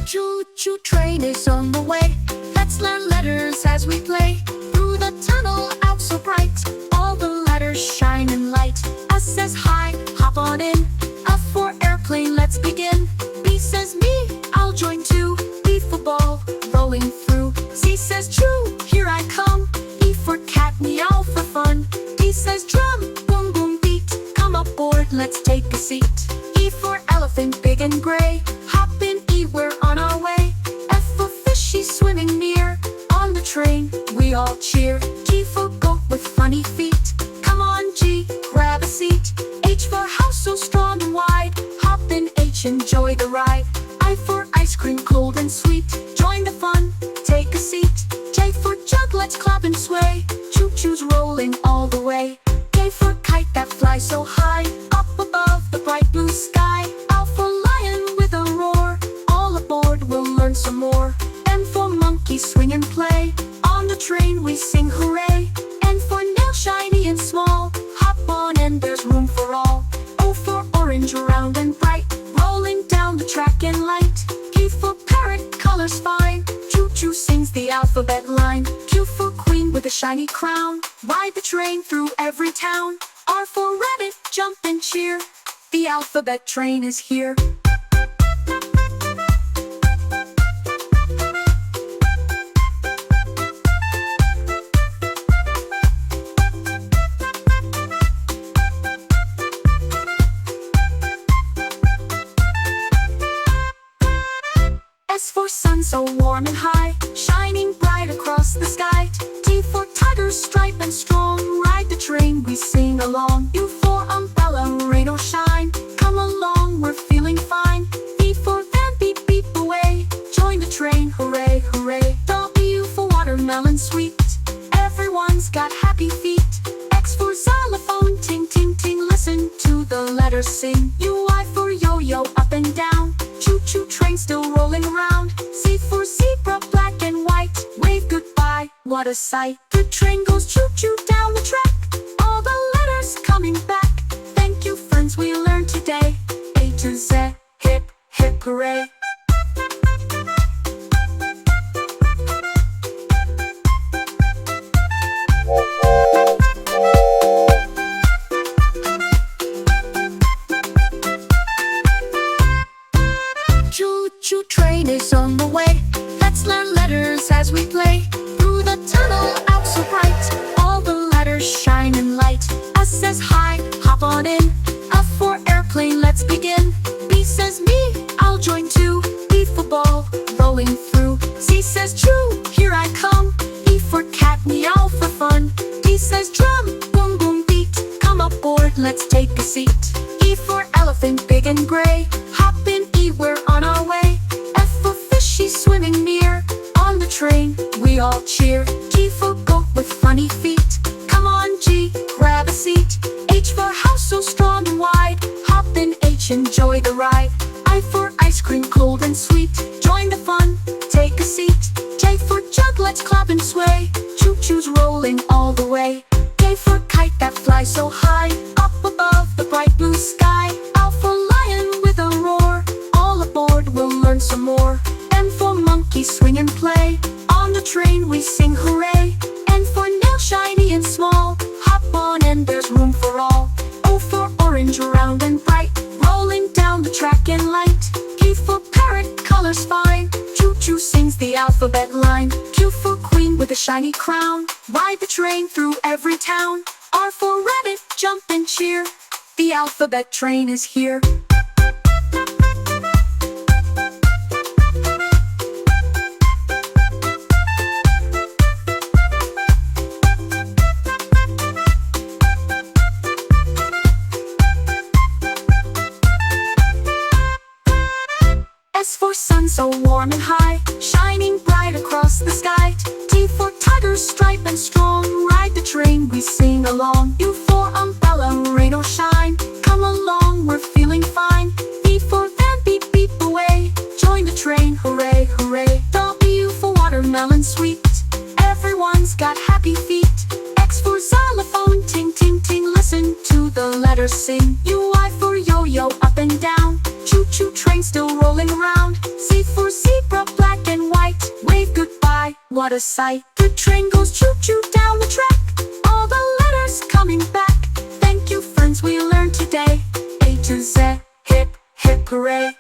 Choo-choo train is on the way. Let's learn letters as we play. Through the tunnel, out so bright, all the letters shine in light. S says hi, hop on in. F for airplane, let's begin. B says me, I'll join too. B for ball, rolling through. C says true, here I come. E for cat, meow for fun. D says drum, boom boom beat. Come aboard, let's take a seat. E for elephant, big and gray. Hop in E, we're on our way. F for fishy, swimming near. On the train, we all cheer. G for goat with funny feet. Come on G, grab a seat. H for house, so strong and wide. Hop in H, enjoy the ride. I for ice cream, cold and sweet. Join the fun, take a seat. J for jug, let's clap and sway. Choo-choo's rolling all the way. K for kite that flies so high, up above the bright blue sky. L for lion with a roar, all aboard, we'll learn some more. M for monkey, swing and play. On the train we sing hooray. N for nail, shiny and small. Hop on and there's room for all. O for orange, round and bright, rolling down the track in light. P for parrot, colors fine. Choo-choo sings the alphabet line. Q for queen with a shiny crown. Ride the train through every town. R for rabbit, jump and cheer. The alphabet train is here. S for sun, so warm and high, shining bright across the sky. T for tiger, stripe and strong, ride the train, we sing along. U for umbrella, rain or shine, come along, we're feeling fine. V for van, beep beep away, join the train, hooray hooray. W for watermelon sweet, everyone's got happy feet. X for xylophone, ting ting ting, listen to the letters sing. UI for yo-yo, up and down, choo-choo train still rolling around. Z for zebra, black and white, wave goodbye, what a sight. The train goes choo-choo down the track, all the letters coming back. Thank you friends, we learned today. A to Z, hip hip hooray. Choo-choo train is on the way. Let's learn letters as we play. Through the tunnel, out so bright, all the letters shine in light. S says hi, hop on in. F for airplane, let's begin. B says me, I'll join too. B for ball, rolling through. C says true, here I come. E for cat, meow for fun. D says drum, boom boom beat. Come aboard, let's take a seat. E for elephant, big and gray. Hop in E, we're on our way. F for fishy, swimming near. On the train, we all cheer. G for goat with funny feet. Come on G, grab a seat. H for house, so strong and wide. Hop in H, enjoy the ride. I for ice cream, cold and sweet. Join the fun, take a seat. J for jug, let's clap and sway. Choo-choo's rolling all the way. K for kite that flies so high, up above the bright blue sky. L for lion with a roar, all aboard, we'll learn some more. M for monkey, swing and play. On the train we sing hooray. N for nail, shiny and small. Hop on and there's room for all. O for orange, round and bright, rolling down the track in light. P for parrot, colors fine. Choo-choo sings the alphabet line. Q for queen with a shiny crown, ride the train through every town. R for rabbit, jump and cheer. The alphabet train is here. S for sun, so warm and high, shining bright across the sky. T for tiger, stripe and strong, ride the train, we sing along. U for umbrella, rain or shine, come along, we're feeling fine. V for van, beep beep away, join the train, hooray hooray. W for watermelon sweet, everyone's got happy feet. for xylophone, ting ting ting, listen to the letters sing. UI for yo-yo, up and down, choo-choo train still rolling around. Z for zebra, black and white, wave goodbye, what a sight. The train goes choo-choo down the track, all the letters coming back. Thank you friends, we learned today, A to Z, hip hip hooray.